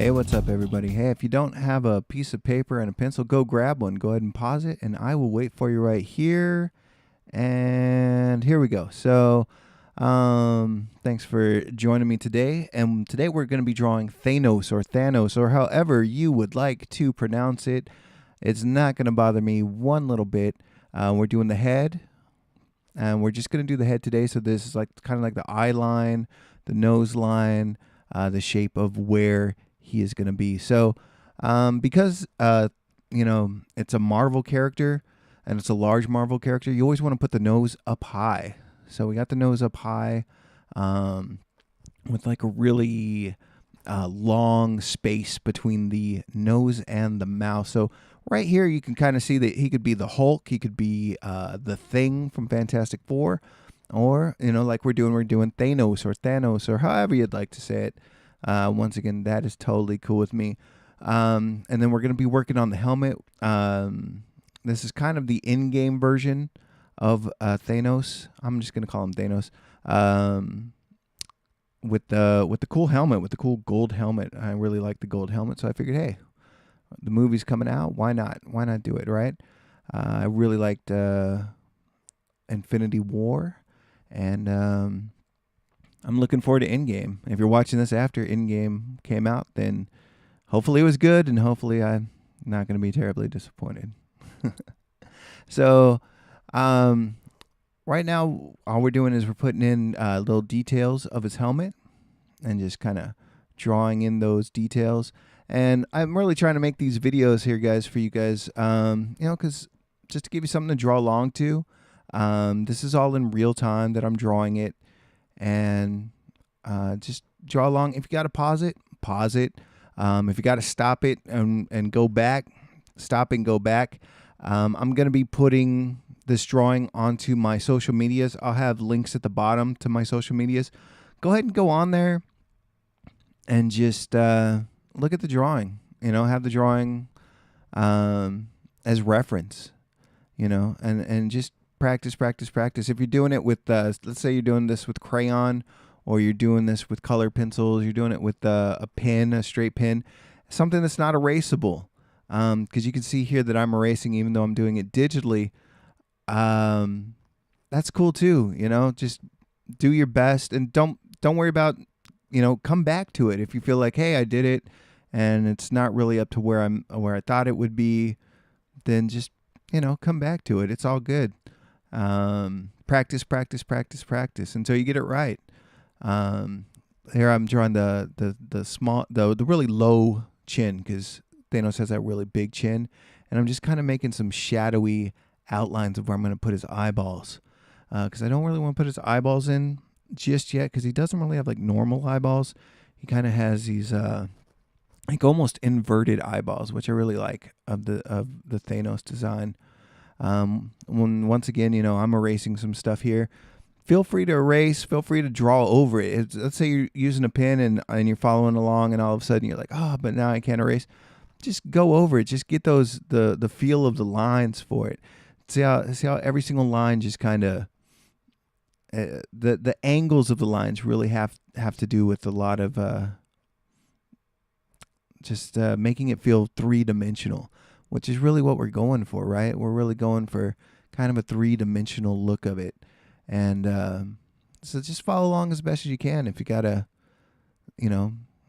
Hey, what's up, everybody? Hey, if you don't have a piece of paper and a pencil, go grab one. Go ahead and pause it, and I will wait for you right here. And here we go. So, thanks for joining me today. And today we're going to be drawing Thanos, or however you would like to pronounce it. It's not going to bother me one little bit. We're doing the head, and we're just going to do the head today. So this is like kind of like the eye line, the nose line, the shape of where he is going to be. So, because it's a Marvel character and it's a large Marvel character, you always want to put the nose up high. So we got the nose up high, with like a really long space between the nose and the mouth. So right here, you can kind of see that he could be the Hulk, he could be the Thing from Fantastic Four, or like we're doing Thanos, or however you'd like to say it. Once again, that is totally cool with me. And then we're going to be working on the helmet. This is kind of the in-game version of Thanos. I'm just going to call him Thanos. With the cool helmet, with the cool gold helmet. I really like the gold helmet, so I figured, hey, the movie's coming out. Why not? Why not do it, right? I really liked Infinity War, and I'm looking forward to Endgame. If you're watching this after Endgame came out, then hopefully it was good, and hopefully I'm not going to be terribly disappointed. So, right now, all we're doing is we're putting in little details of his helmet and just kind of drawing in those details. And I'm really trying to make these videos here, guys, for you guys, because just to give you something to draw along to. This is all in real time that I'm drawing it. And just draw along. If you got to pause it, pause it. If you got to stop it and go back, stop and go back. I'm going to be putting this drawing onto my social medias. I'll have links at the bottom to my social medias. Go ahead and go on there and just look at the drawing. Have the drawing as reference, and just practice. If you're doing it with, let's say you're doing this with crayon, or you're doing this with color pencils, you're doing it with a pen, a straight pen, something that's not erasable. Because you can see here that I'm erasing even though I'm doing it digitally. That's cool too. Just do your best and don't worry about, come back to it. If you feel like, hey, I did it and it's not really up to where I thought it would be, then just, come back to it. It's all good. Practice until you get it right. Here I'm drawing the really low chin, because Thanos has that really big chin, and I'm just kind of making some shadowy outlines of where I'm going to put his eyeballs, because I don't really want to put his eyeballs in just yet, because he doesn't really have like normal eyeballs. He kind of has these like almost inverted eyeballs, which I really like of the Thanos design. Once again, I'm erasing some stuff here. Feel free to erase. Feel free to draw over it. Let's say you're using a pen and you're following along, and all of a sudden you're like, oh, but now I can't erase. Just go over it. Just get the feel of the lines for it. See how every single line just kind of the angles of the lines really have to do with a lot of just making it feel three-dimensional, which is really what we're going for, right? We're really going for kind of a three-dimensional look of it. And so just follow along as best as you can. If you got to,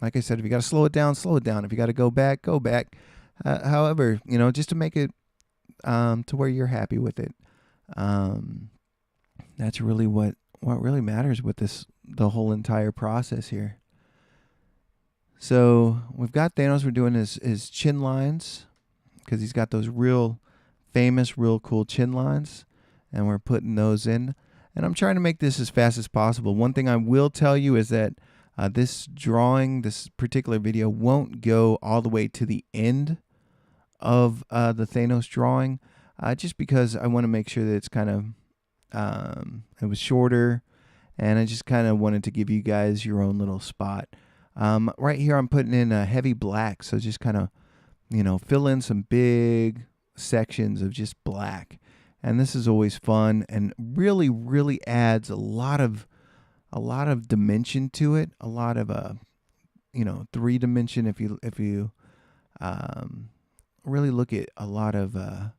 like I said, if you got to slow it down, slow it down. If you got to go back, go back. However, just to make it to where you're happy with it. That's really what really matters with the whole entire process here. So we've got Thanos. We're doing his chin lines, because he's got those real famous, real cool chin lines, and we're putting those in. And I'm trying to make this as fast as possible. One thing I will tell you is that this particular video won't go all the way to the end of the Thanos drawing, just because I want to make sure that it's kind of, it was shorter, and I just kind of wanted to give you guys your own little spot. Right here I'm putting in a heavy black, so just kind of, fill in some big sections of just black. And this is always fun and really, really adds a lot of dimension to it, a lot of three dimension. If you really look at a lot of the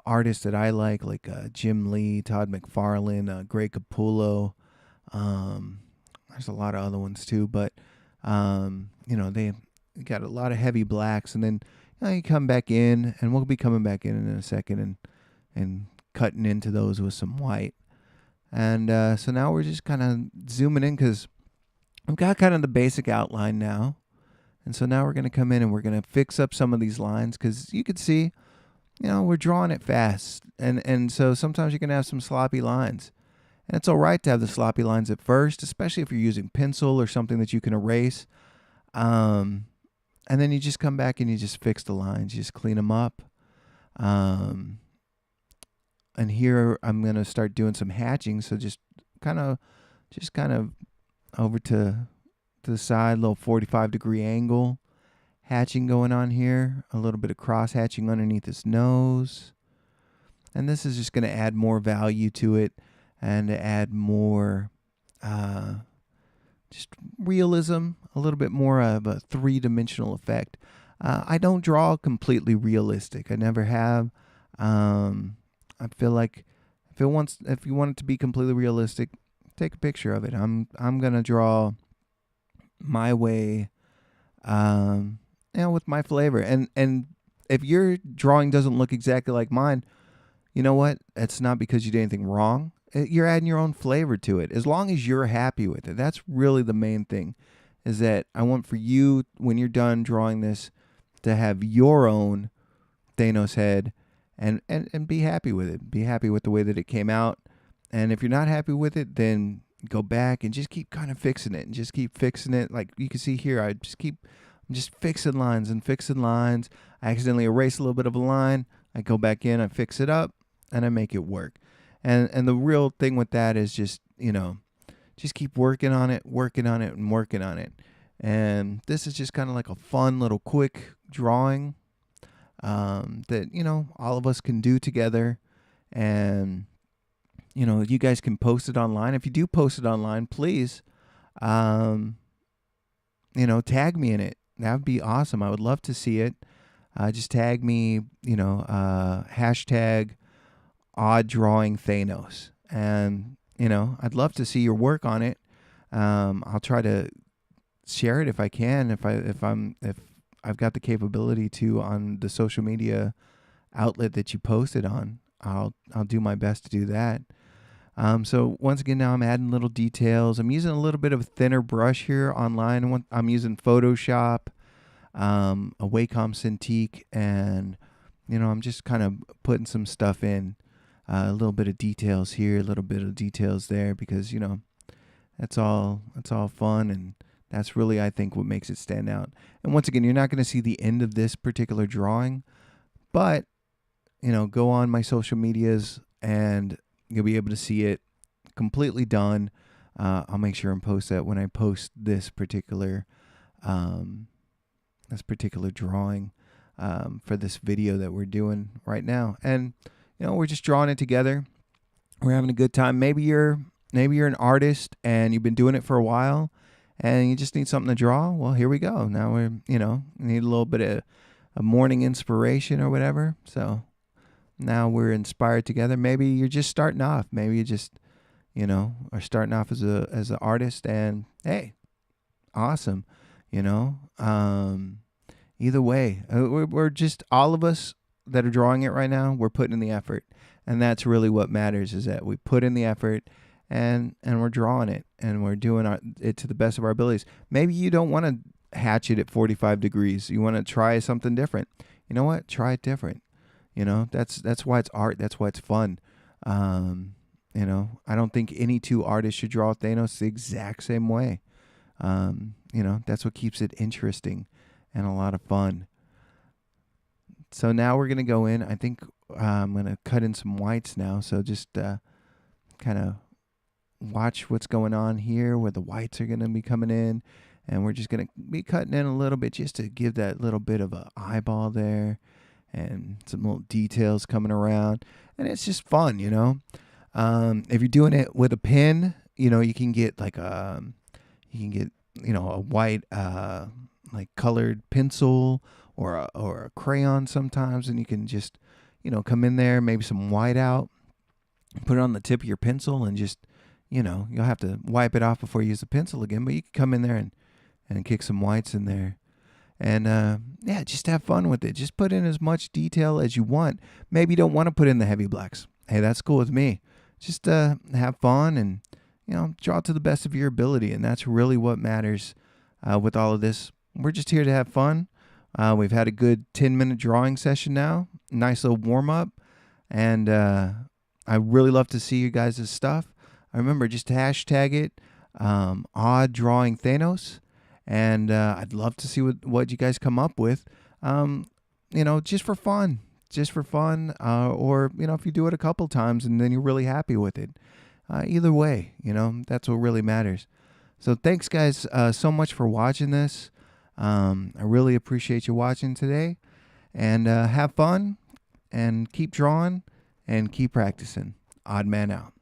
artists that I like Jim Lee, Todd McFarlane, Greg Capullo. Um, there's a lot of other ones too, but they got a lot of heavy blacks, and then you come back in, and we'll be coming back in a second, and cutting into those with some white. And so now we're just kind of zooming in because I've got kind of the basic outline now. And so now we're going to come in and we're going to fix up some of these lines because you could see, we're drawing it fast. And so sometimes you're going to have some sloppy lines. And it's all right to have the sloppy lines at first, especially if you're using pencil or something that you can erase. And then you just come back and you just fix the lines. You just clean them up. And here I'm going to start doing some hatching. So just kind of over to the side, little 45-degree angle hatching going on here. A little bit of cross hatching underneath his nose. And this is just going to add more value to it and add more just realism, a little bit more of a three-dimensional effect. I don't draw completely realistic. I never have. I feel like if you want it to be completely realistic, take a picture of it. I'm gonna draw my way, with my flavor. And if your drawing doesn't look exactly like mine, you know what? It's not because you did anything wrong. You're adding your own flavor to it. As long as you're happy with it, that's really the main thing. Is that I want for you, when you're done drawing this, to have your own Thanos head, and be happy with it. Be happy with the way that it came out. And if you're not happy with it, then go back and just keep kind of fixing it, and just keep fixing it. Like you can see here, I'm just fixing lines and fixing lines. I accidentally erase a little bit of a line. I go back in, I fix it up, and I make it work. And the real thing with that is just keep working on it, and working on it. And this is just kind of like a fun little quick drawing that all of us can do together. And you guys can post it online. If you do post it online, please tag me in it. That would be awesome. I would love to see it. Just tag me, hashtag odd drawing Thanos. And, I'd love to see your work on it. I'll try to share it if I can, if I've got the capability to on the social media outlet that you posted on. I'll do my best to do that. So once again, now I'm adding little details. I'm using a little bit of a thinner brush here online. I'm using Photoshop, a Wacom Cintiq, and I'm just kind of putting some stuff in, a little bit of details here, a little bit of details there, because that's all fun, and that's really, I think, what makes it stand out. And once again, you're not going to see the end of this particular drawing, but go on my social medias and you'll be able to see it completely done. I'll make sure and post that when I post this particular drawing for this video that we're doing right now. And we're just drawing it together. We're having a good time. Maybe you're an artist and you've been doing it for a while, and you just need something to draw. Well, here we go. Now we're need a little bit of a morning inspiration or whatever. So now we're inspired together. Maybe you're just starting off. Maybe you just, are starting off as an artist, and hey, awesome. Either way, we're just, all of us that are drawing it right now, we're putting in the effort, and that's really what matters. Is that we put in the effort, and we're drawing it, and we're doing it to the best of our abilities. Maybe you don't want to hatch it at 45 degrees. You want to try something different. You know what? Try it different. That's why it's art. That's why it's fun. I don't think any two artists should draw Thanos the exact same way. That's what keeps it interesting and a lot of fun. So now we're going to go in. I think I'm going to cut in some whites now. So just kind of watch what's going on here, where the whites are going to be coming in. And we're just going to be cutting in a little bit just to give that little bit of an eyeball there, and some little details coming around. And it's just fun, If you're doing it with a pen, you can get like you can get a white like colored pencil or a crayon sometimes, and you can just come in there, maybe some white out, put it on the tip of your pencil, and just you'll have to wipe it off before you use the pencil again, but you can come in there and kick some whites in there. And yeah, just have fun with it. Just put in as much detail as you want. Maybe you don't want to put in the heavy blacks. Hey, that's cool with me. Just have fun and draw to the best of your ability, and that's really what matters with all of this. We're just here to have fun. We've had a good 10-minute drawing session now. Nice little warm up, and I really love to see you guys' stuff. Remember, just hashtag it odd drawing Thanos. And I'd love to see what you guys come up with, just for fun, or if you do it a couple times and then you're really happy with it. Either way, that's what really matters. So thanks, guys, so much for watching this. I really appreciate you watching today, and have fun, and keep drawing, and keep practicing. Odd Man out.